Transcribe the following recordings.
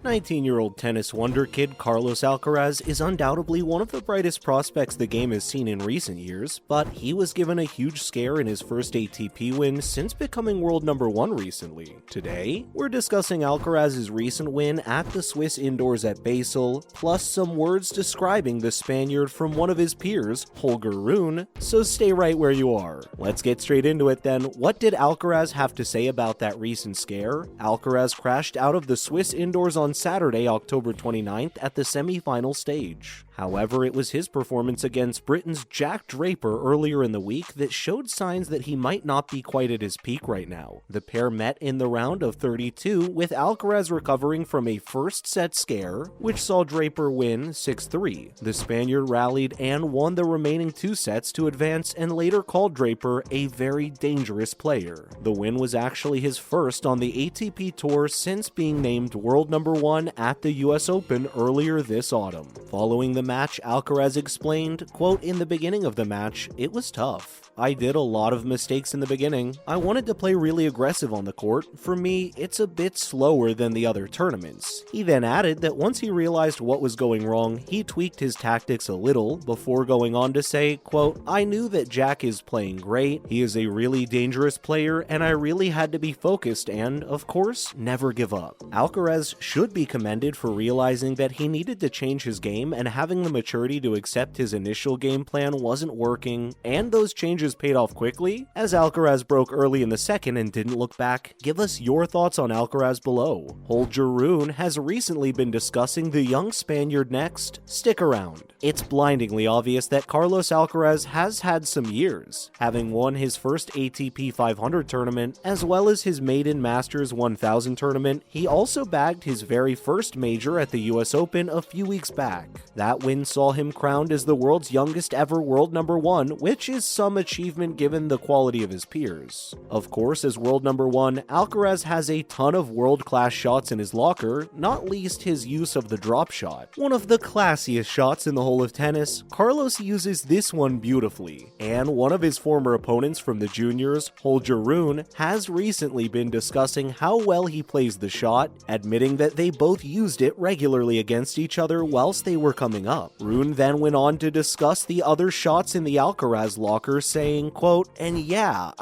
19-year-old tennis wonder kid Carlos Alcaraz is undoubtedly one of the brightest prospects the game has seen in recent years, but he was given a huge scare in his first ATP win since becoming world number 1 recently. Today, we're discussing Alcaraz's recent win at the Swiss Indoors at Basel, plus some words describing the Spaniard from one of his peers, Holger Rune, so stay right where you are. Let's get straight into it then. What did Alcaraz have to say about that recent scare? Alcaraz crashed out of the Swiss Indoors on Saturday, October 29th at the semi-final stage. However, it was his performance against Britain's Jack Draper earlier in the week that showed signs that he might not be quite at his peak right now. The pair met in the round of 32, with Alcaraz recovering from a first-set scare, which saw Draper win 6-3. The Spaniard rallied and won the remaining 2 sets to advance and later called Draper a very dangerous player. The win was actually his first on the ATP Tour since being named world number 1 at the US Open earlier this autumn. Following the match, Alcaraz explained, quote, "In the beginning of the match, it was tough. I did a lot of mistakes in the beginning. I wanted to play really aggressive on the court. For me, it's a bit slower than the other tournaments." He then added that once he realized what was going wrong, he tweaked his tactics a little before going on to say, quote, "I knew that Jack is playing great. He is a really dangerous player, and I really had to be focused and, of course, never give up." Alcaraz should be commended for realizing that he needed to change his game and having the maturity to accept his initial game plan wasn't working, and those changes paid off quickly, as Alcaraz broke early in the second and didn't look back. Give us your thoughts on Alcaraz below. Holger Rune has recently been discussing the young Spaniard next. Stick around. It's blindingly obvious that Carlos Alcaraz has had some years, having won his first ATP 500 tournament, as well as his maiden Masters 1000 tournament. He also bagged his very first major at the US Open a few weeks back. That win saw him crowned as the world's youngest ever world number 1, which is some achievement given the quality of his peers. Of course, as world number 1, Alcaraz has a ton of world-class shots in his locker, not least his use of the drop shot. One of the classiest shots in the whole of tennis, Carlos uses this one beautifully, and one of his former opponents from the juniors, Holger Rune, has recently been discussing how well he plays the shot, admitting that they both used it regularly against each other whilst they were coming up. Rune then went on to discuss the other shots in the Alcaraz locker, saying, quote, "And yeah,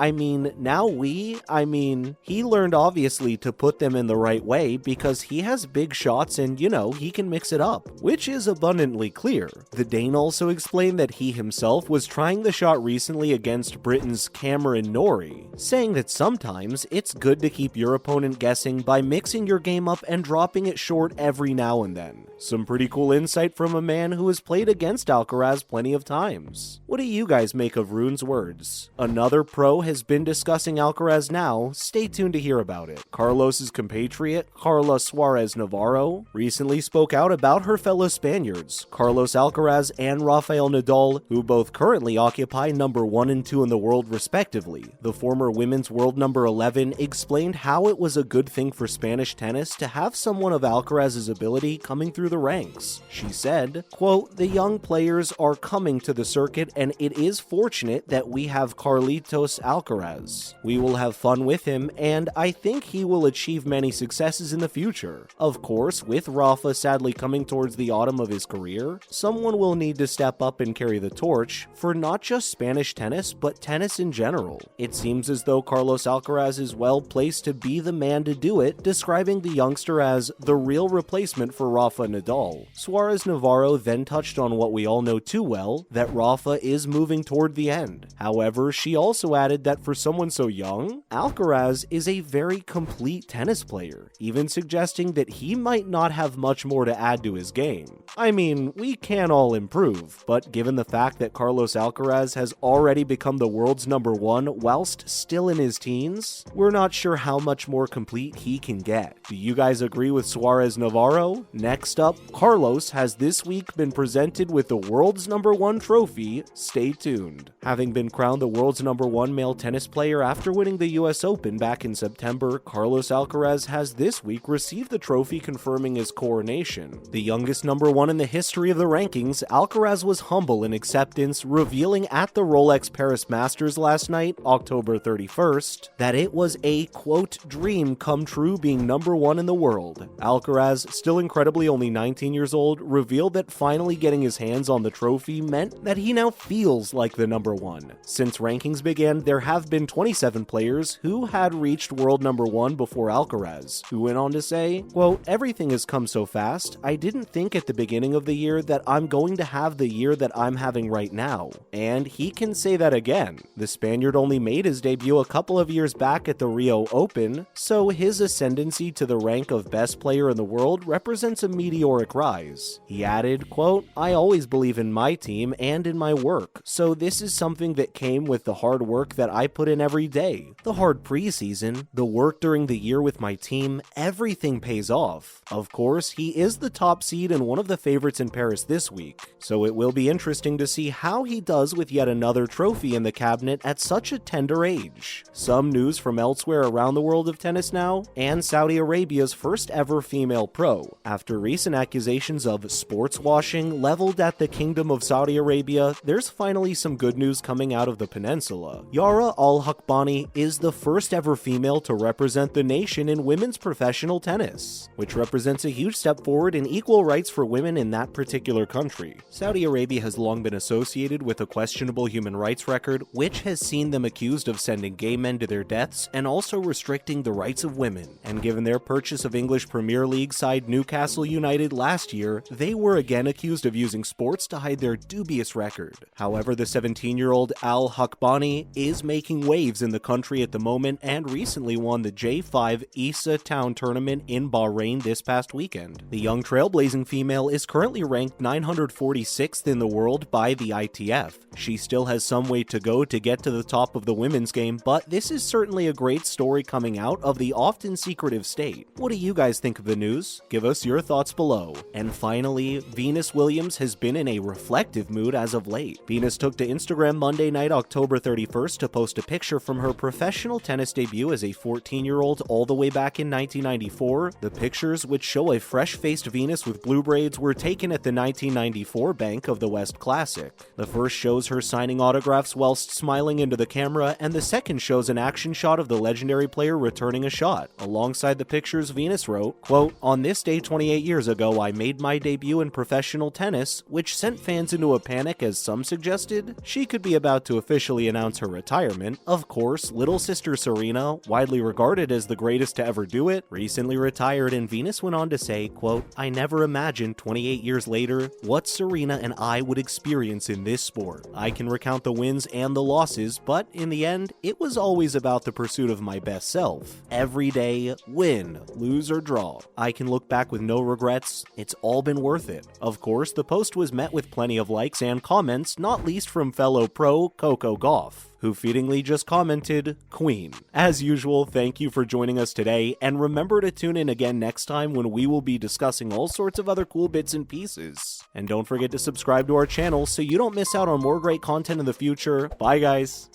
he learned obviously to put them in the right way because he has big shots and, he can mix it up," which is abundantly clear. The Dane also explained that he himself was trying the shot recently against Britain's Cameron Norrie, saying that sometimes it's good to keep your opponent guessing by mixing your game up and dropping it short every now and then. Some pretty cool insight from a man who has played against Alcaraz plenty of times. What do you guys make of Rune's words? Another pro has been discussing Alcaraz now. Stay tuned to hear about it. Carlos's compatriot, Carla Suarez Navarro, recently spoke out about her fellow Spaniards, Carlos Alcaraz and Rafael Nadal, who both currently occupy number 1 and 2 in the world respectively. The former women's world number 11 explained how it was a good thing for Spanish tennis to have someone of Alcaraz's ability coming through the ranks. She said, quote, "The young players are coming to the circuit and it is fortunate that we have Carlitos Alcaraz. We will have fun with him and I think he will achieve many successes in the future. Of course, with Rafa sadly coming towards the autumn of his career, someone will need to step up and carry the torch for not just Spanish tennis, but tennis in general. It seems as though Carlos Alcaraz is well placed to be the man to do it," describing the youngster as the real replacement for Rafa Nadal. Suarez Navarro then touched on what we all know too well, that Rafa is moving toward the end. However, she also added that for someone so young, Alcaraz is a very complete tennis player, even suggesting that he might not have much more to add to his game. I mean, we can all improve, but given the fact that Carlos Alcaraz has already become the world's number 1 whilst still in his teens, we're not sure how much more complete he can get. Do you guys agree with Suarez Navarro? Next up, Carlos has this week been presented with the world's number 1 trophy. Stay tuned. Having been crowned the world's #1 male tennis player after winning the US Open back in September, Carlos Alcaraz has this week received the trophy confirming his coronation. The youngest #1 in the history of the rankings, Alcaraz was humble in acceptance, revealing at the Rolex Paris Masters last night, October 31st, that it was a, quote, dream come true being #1 in the world. Alcaraz, still incredibly only 19 years old, revealed that finally getting his hands on the trophy meant that he now feels like the #1. Since rankings began, there have been 27 players who had reached world #1 before Alcaraz, who went on to say, quote, everything has come so fast, I didn't think at the beginning of the year that I'm going to have the year that I'm having right now. And he can say that again. The Spaniard only made his debut a couple of years back at the Rio Open, so his ascendancy to the rank of best player in the world represents a meteoric rise. He added, quote, I always believe in my team and in my work, so this is something that came with the hard work that I put in every day. The hard preseason, the work during the year with my team, everything pays off. Of course, he is the top seed and one of the favorites in Paris this week, so it will be interesting to see how he does with yet another trophy in the cabinet at such a tender age. Some news from elsewhere around the world of tennis now, and Saudi Arabia's first ever female pro. After recent accusations of sports washing leveled at the Kingdom of Saudi Arabia, there's finally some good news coming out of the peninsula. Yara Al-Hakbani is the first ever female to represent the nation in women's professional tennis, which represents a huge step forward in equal rights for women in that particular country. Saudi Arabia has long been associated with a questionable human rights record, which has seen them accused of sending gay men to their deaths and also restricting the rights of women. And given their purchase of English Premier League side Newcastle United last year, they were again accused of using sports to hide their dubious record. However, the 17-year-old Al-Hakbani is making waves in the country at the moment and recently won the J5 Isa Town Tournament in Bahrain this past weekend. The young trailblazing female is currently ranked 946th in the world by the ITF. She still has some way to go to get to the top of the women's game, but this is certainly a great story coming out of the often secretive state. What do you guys think of the news? Give us your thoughts below. And finally, Venus Williams has been in a reflective mood as of late. Venus took to Instagram Monday night, October 31st to post a picture from her professional tennis debut as a 14-year-old all the way back in 1994. The pictures, which show a fresh-faced Venus with blue braids, were taken at the 1994 Bank of the West Classic. The first shows her signing autographs whilst smiling into the camera, and the second shows an action shot of the legendary player returning a shot. Alongside the pictures, Venus wrote, quote, on this day 28 years ago, I made my debut in professional tennis, which sent fans into a panic as some suggested she could be about to officially announce her retirement. Of course, little sister Serena, widely regarded as the greatest to ever do it, recently retired, and Venus went on to say, quote, I never imagined 28 years later what Serena and I would experience in this sport. I can recount the wins and the losses, but in the end, it was always about the pursuit of my best self. Every day, win, lose or draw. I can look back with no regrets. It's all been worth it. Of course, the post was met with plenty of likes and comments, not least from fellow pro Coco Gauff, who feedingly just commented, Queen. As usual, thank you for joining us today, and remember to tune in again next time when we will be discussing all sorts of other cool bits and pieces. And don't forget to subscribe to our channel so you don't miss out on more great content in the future. Bye guys!